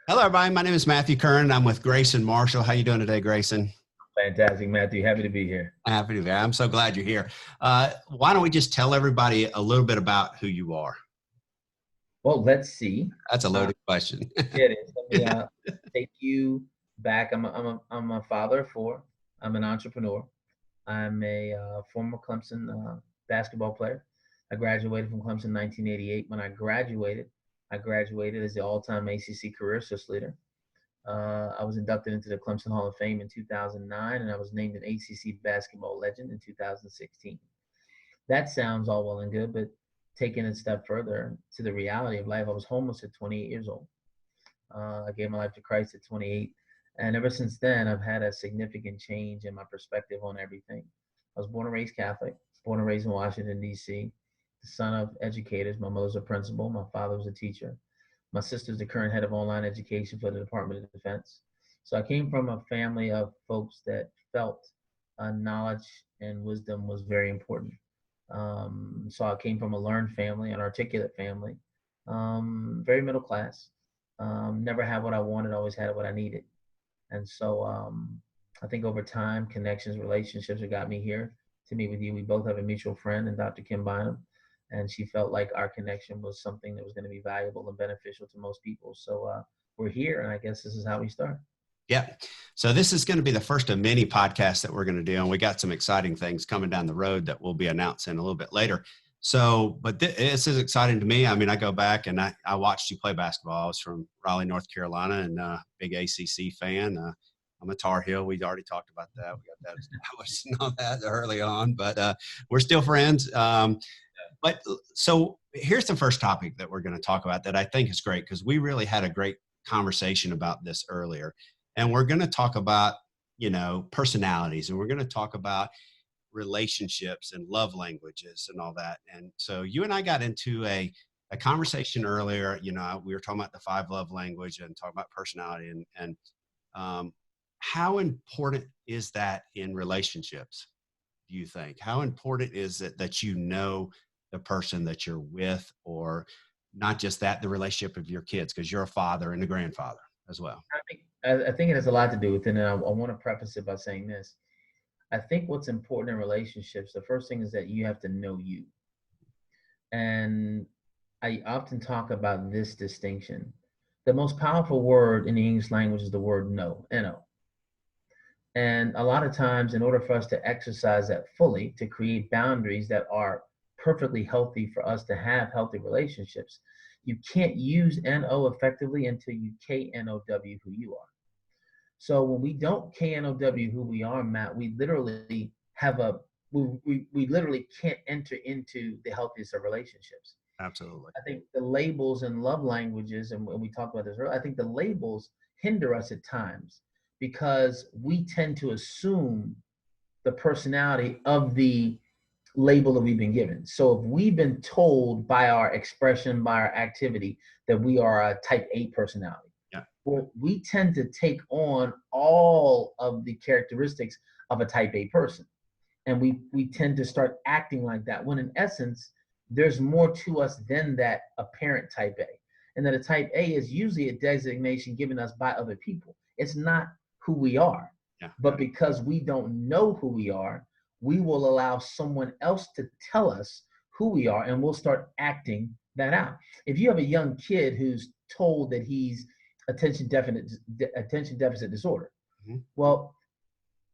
Hello, everybody. My name is Matthew Curran. I'm with Grayson Marshall. How you doing today, Grayson? Fantastic, Matthew. Happy to be here. Happy to be. I'm so glad you're here. Why don't we just tell everybody a little bit about who you are? Well, let's see. That's a Uh, loaded question. it is. Let me take you back. I'm a father of four. I'm an entrepreneur. I'm a former Clemson basketball player. I graduated from Clemson in 1988. When I graduated as the all-time ACC career assist leader. I was inducted into the Clemson Hall of Fame in 2009, and I was named an ACC basketball legend in 2016. That sounds all well and good, but taking it a step further to the reality of life, I was homeless at 28 years old. I gave my life to Christ at 28. And ever since then, I've had a significant change in my perspective on everything. I was born and raised Catholic, born and raised in Washington, D.C., the son of educators. My mother's a principal. My father was a teacher. My sister's the current head of online education for the Department of Defense. So I came from a family of folks that felt knowledge and wisdom was very important. So I came from a learned family, an articulate family, very middle class. Never had what I wanted, always had what I needed. And so I think over time, connections, relationships have got me here to meet with you. We both have a mutual friend and Dr. Kim Bynum, and she felt like our connection was something that was going to be valuable and beneficial to most people. So we're here, and I guess this is how we start. Yeah. So this is going to be the first of many podcasts that we're going to do. And we got some exciting things coming down the road that we'll be announcing a little bit later. So, but this is exciting to me. I mean, I go back and I watched you play basketball. I was from Raleigh, North Carolina, and big ACC fan. I'm a Tar Heel. We already talked about that. We got that established and all that early on, but we're still friends. But so here's the first topic that we're going to talk about that I think is great because we really had a great conversation about this earlier. And we're going to talk about, personalities, and we're going to talk about relationships and love languages and all that. And so you and I got into a conversation earlier. We were talking about the 5 love language and talking about personality and how important is that in relationships? Do you think? How important is it that the person that you're with, or not just that, the relationship of your kids, because you're a father and a grandfather as well? I think it has a lot to do with it, and I want to preface it by saying this. I think what's important in relationships, the first thing is that you have to know you. And I often talk about this distinction. The most powerful word in the English language is the word know, N-O. And a lot of times, in order for us to exercise that fully, to create boundaries that are perfectly healthy for us to have healthy relationships, you can't use N-O effectively until you K-N-O-W who you are. So when we don't K-N-O-W who we are, Matt, we literally we literally can't enter into the healthiest of relationships. Absolutely. I think the labels and love languages, and when we talked about this earlier, I think the labels hinder us at times because we tend to assume the personality of the label that we've been given. So if we've been told by our expression, by our activity, that we are a type A personality, well, we tend to take on all of the characteristics of a type A person. And we tend to start acting like that, when in essence, there's more to us than that apparent type A. And that a type A is usually a designation given us by other people. It's not who we are. Yeah. But because we don't know who we are, we will allow someone else to tell us who we are, and we'll start acting that out. If you have a young kid who's told that he's attention deficit disorder, well,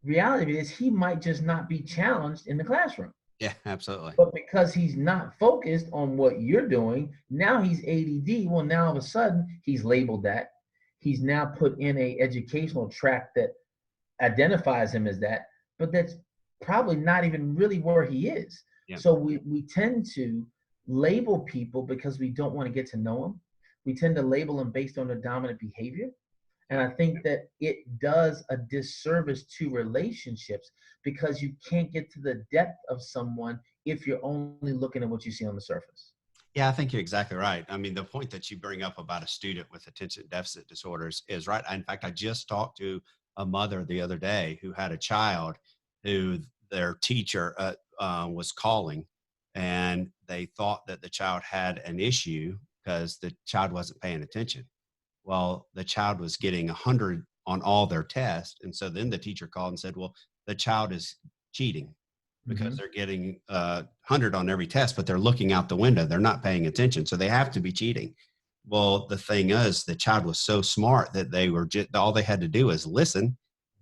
reality is he might just not be challenged in the classroom. Yeah, absolutely. But because he's not focused on what you're doing, now he's ADD. Well, now all of a sudden he's labeled that. He's now put in a educational track that identifies him as that, but that's probably not even really where he is. Yeah. So we tend to label people because we don't want to get to know them. We tend to label them based on their dominant behavior. And I think that it does a disservice to relationships because you can't get to the depth of someone if you're only looking at what you see on the surface. Yeah, I think you're exactly right. I mean, the point that you bring up about a student with attention deficit disorders is right. In fact, I just talked to a mother the other day who had a child who their teacher was calling, and they thought that the child had an issue because the child wasn't paying attention. Well, the child was getting 100 on all their tests. And so then the teacher called and said, well, the child is cheating because Hmm. they're getting 100 on every test, but they're looking out the window. They're not paying attention. So they have to be cheating. Well, the thing is, the child was so smart that they were just, all they had to do is listen,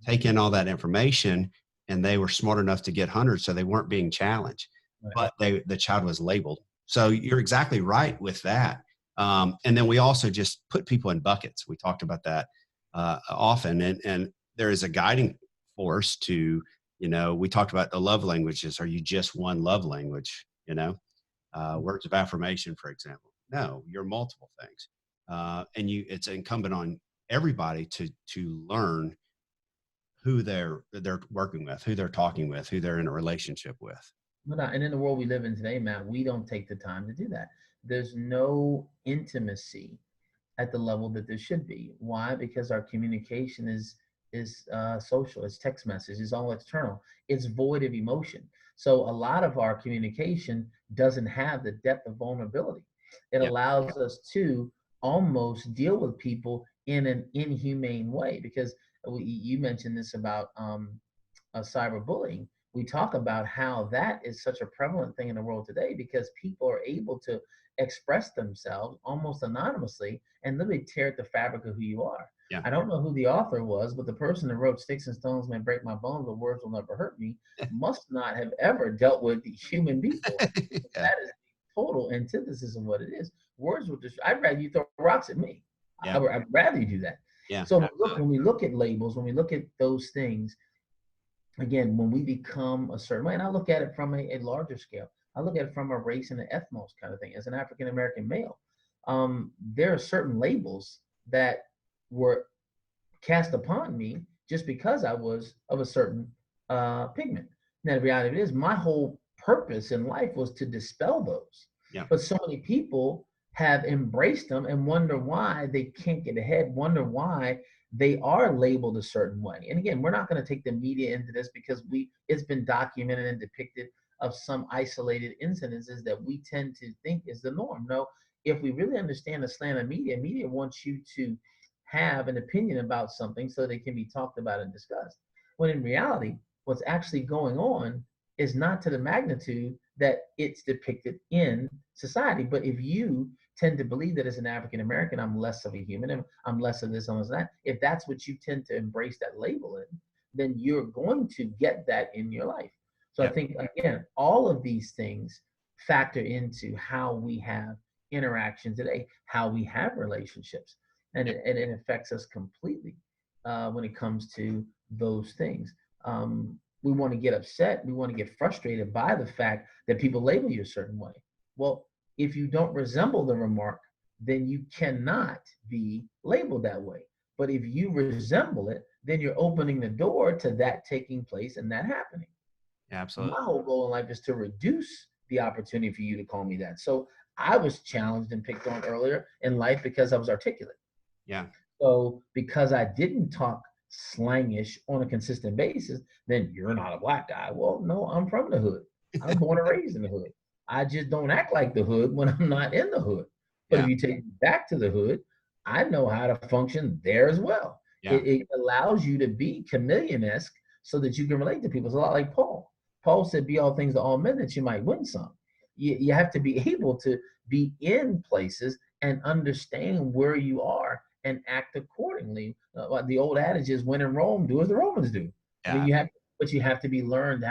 take in all that information, and they were smart enough to get hundreds. So they weren't being challenged, Right. but the child was labeled. So you're exactly right with that. And then we also just put people in buckets. We talked about that often, and there is a guiding force to, we talked about the love languages. Are you just one love language? Words of affirmation, for example. No, you're multiple things, and it's incumbent on everybody to learn who they're working with, who they're talking with, who they're in a relationship with. And in the world we live in today, Matt, we don't take the time to do that. There's no intimacy at the level that there should be. Why? Because our communication is social. It's text message. It's all external. It's void of emotion. So a lot of our communication doesn't have the depth of vulnerability. It Yeah, allows us to almost deal with people in an inhumane way. Because you mentioned this about cyberbullying. We talk about how that is such a prevalent thing in the world today because people are able to express themselves almost anonymously and literally tear at the fabric of who you are. yeah, I don't know who the author was, but the person that wrote Sticks and Stones May Break My Bones, but Words Will Never Hurt Me must not have ever dealt with human people. yeah, That is the total antithesis of what it is. Words will just, I'd rather you throw rocks at me. yeah, I'd rather you do that. yeah, So absolutely. when we look at labels, when we look at those things, again, when we become a certain way, and I look at it from a larger scale, I look at it from a race and an ethnos kind of thing. As an African American male, there are certain labels that were cast upon me just because I was of a certain pigment. Now, the reality of it is, my whole purpose in life was to dispel those. Yeah, But so many people have embraced them and wonder why they can't get ahead, wonder why they are labeled a certain way. And again, we're not going to take the media into this because it's been documented and depicted of some isolated incidences that we tend to think is the norm. No, if we really understand the slant of media wants you to have an opinion about something so they can be talked about and discussed. When in reality, what's actually going on is not to the magnitude that it's depicted in society. But if you tend to believe that as an African American, I'm less of a human and I'm less of this, I'm less of that, if that's what you tend to embrace that label in, then you're going to get that in your life. So I yeah, think, again, all of these things factor into how we have interaction today, how we have relationships, and yeah, it affects us completely when it comes to those things. We want to get upset, we want to get frustrated by the fact that people label you a certain way. Well, if you don't resemble the remark, then you cannot be labeled that way. But if you resemble it, then you're opening the door to that taking place and that happening. absolutely. My whole goal in life is to reduce the opportunity for you to call me that. So I was challenged and picked on earlier in life because I was articulate. Yeah, So because I didn't talk slangish on a consistent basis, then you're not a black guy. Well, no, I'm from the hood. I was born and raised in the hood. I just don't act like the hood when I'm not in the hood. But if yeah, you take me back to the hood, I know how to function there as well. yeah, It allows you to be chameleon-esque so that you can relate to people. It's a lot like Paul. Paul said, be all things to all men that you might win some. You have to be able to be in places and understand where you are and act accordingly. The old adage is, when in Rome, do as the Romans do. I mean, yeah, but you have to be learned,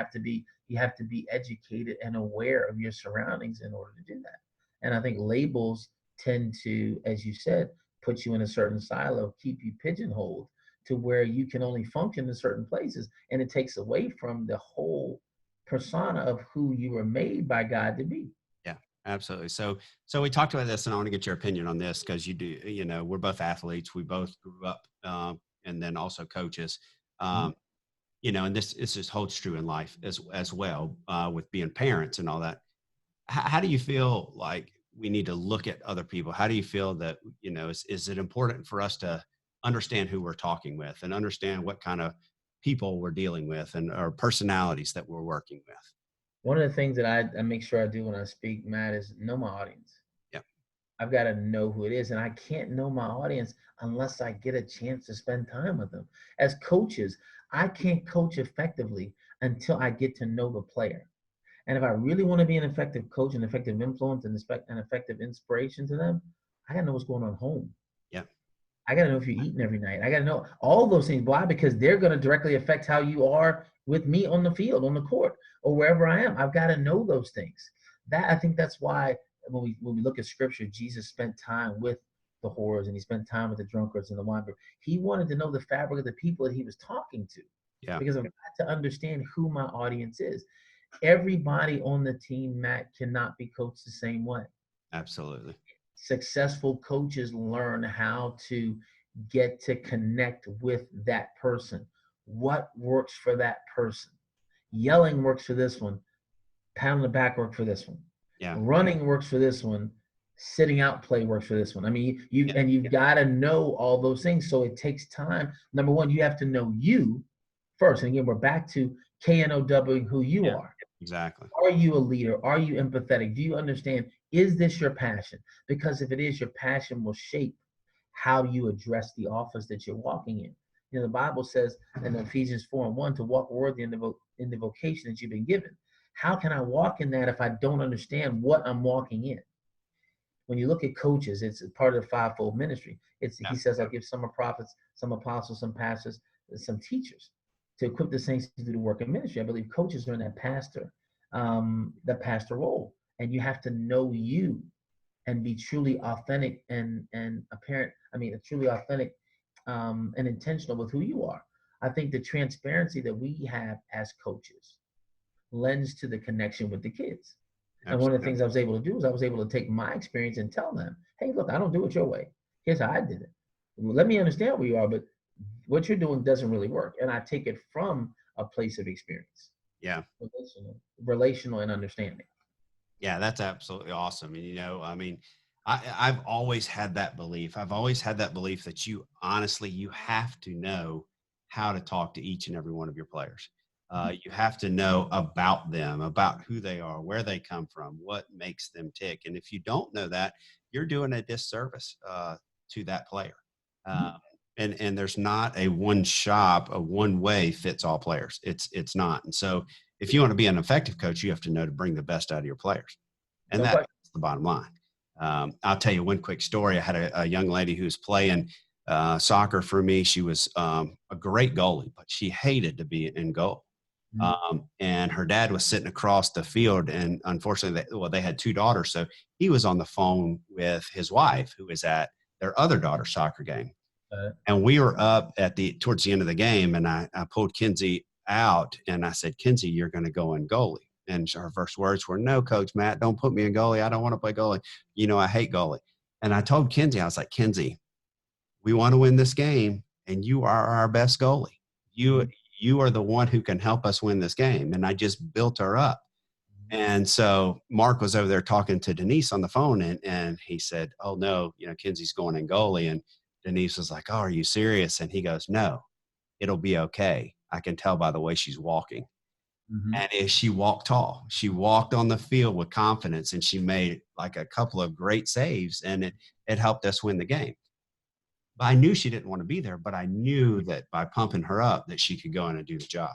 you have to be educated and aware of your surroundings in order to do that. And I think labels tend to, as you said, put you in a certain silo, keep you pigeonholed to where you can only function in certain places. And it takes away from the whole persona of who you were made by God to be. yeah, absolutely. So we talked about this, and I want to get your opinion on this because you do, we're both athletes. We both grew up, and then also coaches. Mhm. Um, and this just holds true in life as well, with being parents and all that. How do you feel like we need to look at other people? How do you feel that, is it important for us to understand who we're talking with and understand what kind of people we're dealing with and our personalities that we're working with? One of the things that I make sure I do when I speak, Matt, is know my audience. Yeah. I've got to know who it is. And I can't know my audience unless I get a chance to spend time with them. As coaches, I can't coach effectively until I get to know the player. And if I really want to be an effective coach, an effective influence, and an effective inspiration to them, I got to know what's going on home. Yeah. I got to know if you're eating every night. I got to know all those things. Why? Because they're going to directly affect how you are with me on the field, on the court, or wherever I am. I've got to know those things. I think that's why when we look at scripture, Jesus spent time with the whores and he spent time with the drunkards and the wine. He wanted to know the fabric of the people that he was talking to. Yeah. Because I've got to understand who my audience is. Everybody on the team, Matt, cannot be coached the same way. Absolutely. Successful coaches learn how to get to connect with that person. What works for that person? Yelling works for this one. Pat on the back works for this one. Yeah. Running works for this one. Sitting out play works for this one. I mean, you've got to know all those things. So it takes time. Number one, you have to know you first. And again, we're back to KNOW, who you are. Exactly. Are you a leader? Are you empathetic? Do you understand? Is this your passion? Because if it is, your passion will shape how you address the office that you're walking in. You know, the Bible says in Ephesians 4:1 to walk worthy in the vocation that you've been given. How can I walk in that if I don't understand what I'm walking in? When you look at coaches, it's part of the fivefold ministry. He says, I'll give some are prophets, some apostles, some pastors, some teachers to equip the saints to do the work of ministry. I believe coaches are in that pastor role. And you have to know you and be truly authentic and apparent. Truly authentic and intentional with who you are. I think the transparency that we have as coaches lends to the connection with the kids. Absolutely. And one of the things I was able to do is I was able to take my experience and tell them, hey, look, I don't do it your way. Here's how I did it. Let me understand where you are, but what you're doing doesn't really work. And I take it from a place of experience. Yeah. Relational and understanding. Yeah, that's absolutely awesome. And, you know, I mean, I've always had that belief. I've always had that belief that you have to know how to talk to each and every one of your players. You have to know about them, about who they are, where they come from, what makes them tick. And if you don't know that, you're doing a disservice to that player. And there's not a one way fits all players. It's not. And so if you want to be an effective coach, you have to know to bring the best out of your players. And that's the bottom line. I'll tell you one quick story. I had a young lady who was playing soccer for me. She was a great goalie, but she hated to be in goal. And her dad was sitting across the field, and unfortunately, they had two daughters. So he was on the phone with his wife, who was at their other daughter's soccer game. And we were up towards the end of the game, and I pulled Kinsey out, and I said, Kinsey, you're going to go in goalie. And her first words were, no, Coach Matt, don't put me in goalie. I don't want to play goalie. You know, I hate goalie. And I told Kinsey, I was like, Kinsey, we want to win this game, and you are our best goalie. You are the one who can help us win this game. And I just built her up. And so Mark was over there talking to Denise on the phone, and he said, oh, no, you know, Kinsey's going in goalie. And Denise was like, oh, are you serious? And he goes, no, it'll be okay. I can tell by the way she's walking. And she walked tall. She walked on the field with confidence, and she made like a couple of great saves, and it helped us win the game. But I knew she didn't want to be there, but I knew that by pumping her up that she could go in and do the job.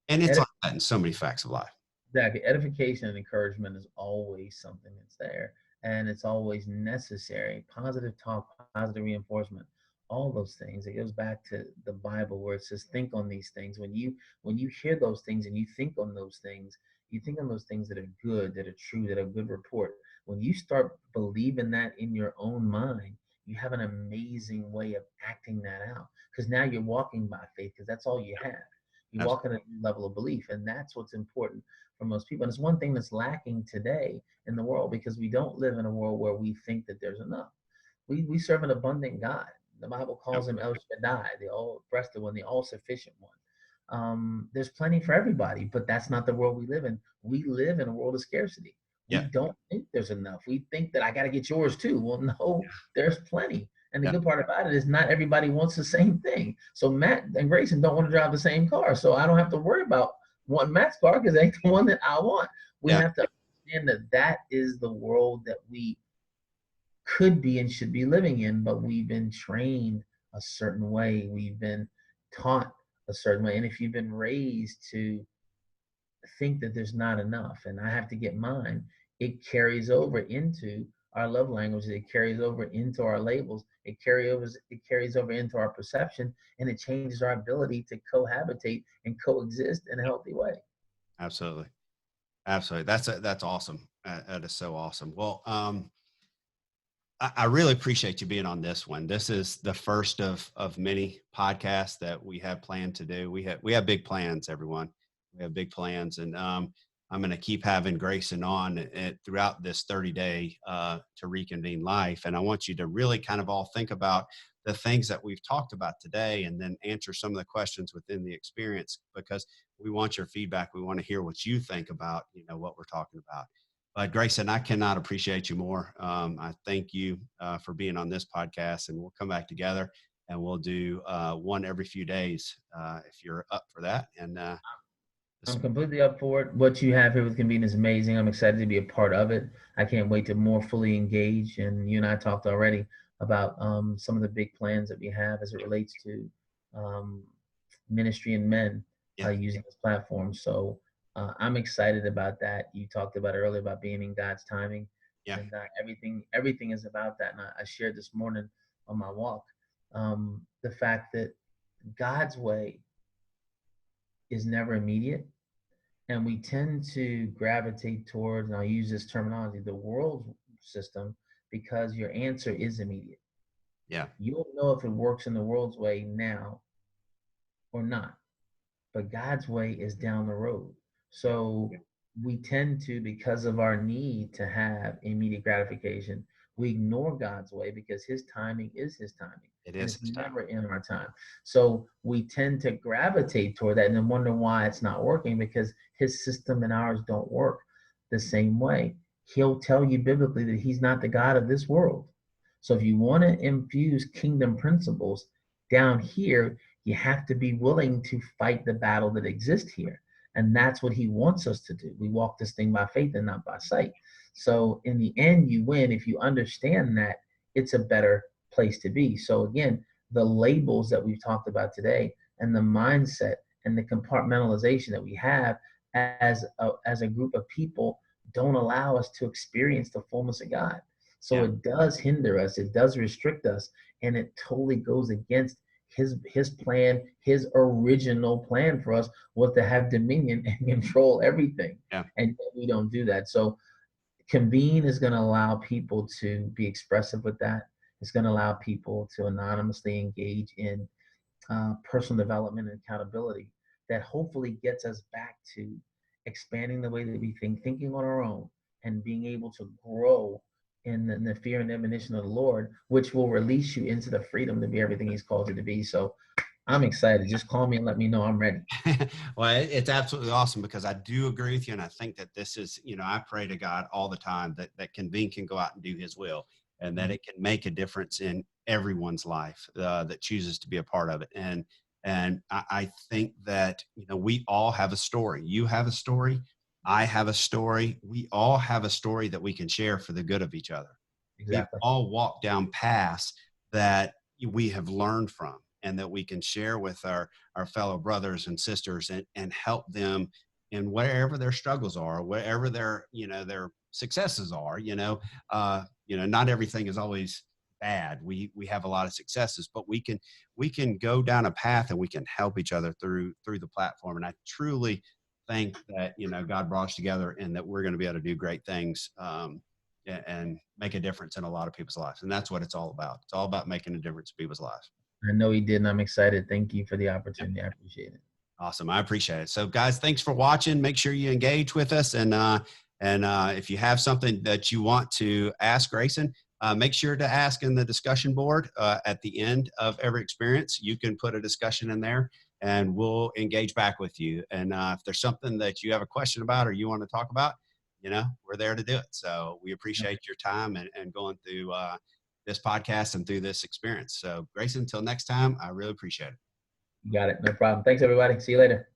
And it's like that in so many facts of life. Exactly. Edification and encouragement is always something that's there, and it's always necessary. Positive talk, positive reinforcement, all those things. It goes back to the Bible where it says, think on these things. When you hear those things and you think on those things, you think on those things that are good, that are true, that are good report. When you start believing that in your own mind, you have an amazing way of acting that out, because now you're walking by faith, because that's all you have. You walk in a level of belief, and that's what's important for most people. And it's one thing that's lacking today in the world, because we don't live in a world where we think that there's enough. We serve an abundant God. The Bible calls him El Shaddai, the all-breasted one, the all-sufficient one. There's plenty for everybody, but that's not the world we live in. We live in a world of scarcity. We don't think there's enough. We think that I got to get yours too. Well, no, there's plenty. And the good part about it is not everybody wants the same thing. So Matt and Grayson don't want to drive the same car. So I don't have to worry about wanting Matt's car, because it ain't the one that I want. We have to understand that is the world that we could be and should be living in, but we've been trained a certain way. We've been taught a certain way. And if you've been raised to think that there's not enough and I have to get mine, it carries over into our love languages, it carries over into our labels, it carries over into our perception, and it changes our ability to cohabitate and coexist in a healthy way. Absolutely. Absolutely. That's awesome. That is so awesome. Well, I really appreciate you being on this one. This is the first of many podcasts that we have planned to do. We have big plans, everyone. We have big plans, and I'm going to keep having Grayson on throughout this 30-day to reconvene life. And I want you to really kind of all think about the things that we've talked about today, and then answer some of the questions within the experience, because we want your feedback. We want to hear what you think about, what we're talking about. But Grayson, I cannot appreciate you more. I thank you for being on this podcast, and we'll come back together and we'll do one every few days if you're up for that. And I'm completely up for it. What you have here with Convene is amazing. I'm excited to be a part of it. I can't wait to more fully engage. And you and I talked already about some of the big plans that we have as it relates to ministry and men using this platform. So I'm excited about that. You talked about earlier about being in God's timing, and everything is about that. And I shared this morning on my walk the fact that God's way is never immediate, and we tend to gravitate towards, and I'll use this terminology, the world system, because your answer is immediate. Yeah. You'll know if it works in the world's way now or not, but God's way is down the road. So we tend to, because of our need to have immediate gratification, we ignore God's way because his timing is his timing. It is. It's never in our time. So we tend to gravitate toward that and then wonder why it's not working, because his system and ours don't work the same way. He'll tell you biblically that he's not the God of this world. So if you want to infuse kingdom principles down here, you have to be willing to fight the battle that exists here. And that's what he wants us to do. We walk this thing by faith and not by sight. So in the end, you win if you understand that it's a better place to be. So again, the labels that we've talked about today and the mindset and the compartmentalization that we have as a group of people don't allow us to experience the fullness of God. So it does hinder us, it does restrict us, and it totally goes against his plan. His original plan for us was to have dominion and control everything. And we don't do that. So Convene is going to allow people to be expressive with that. It's going to allow people to anonymously engage in personal development and accountability that hopefully gets us back to expanding the way that we think, thinking on our own, and being able to grow in the fear and admonition of the Lord, which will release you into the freedom to be everything he's called you to be. So I'm excited. Just call me and let me know I'm ready. Well, it's absolutely awesome, because I do agree with you. And I think that this is, I pray to God all the time that Convene can go out and do his will, and that it can make a difference in everyone's life that chooses to be a part of it. And I think that, we all have a story. You have a story. I have a story. We all have a story that we can share for the good of each other. Exactly. We all walk down paths that we have learned from, and that we can share with our fellow brothers and sisters, and help them in wherever their struggles are, wherever their successes are. Not everything is always bad. We have a lot of successes, but we can go down a path and we can help each other through the platform. And I truly think that, God brought us together, and that we're going to be able to do great things and make a difference in a lot of people's lives. And that's what it's all about. It's all about making a difference in people's lives. I know he did, and I'm excited. Thank you for the opportunity. I appreciate it. Awesome. I appreciate it. So guys, thanks for watching. Make sure you engage with us. And if you have something that you want to ask Grayson, make sure to ask in the discussion board at the end of every experience. You can put a discussion in there, and we'll engage back with you. And if there's something that you have a question about or you want to talk about, we're there to do it. So we appreciate your time and going through this podcast and through this experience. So Grayson, until next time, I really appreciate it. You got it. No problem. Thanks, everybody. See you later.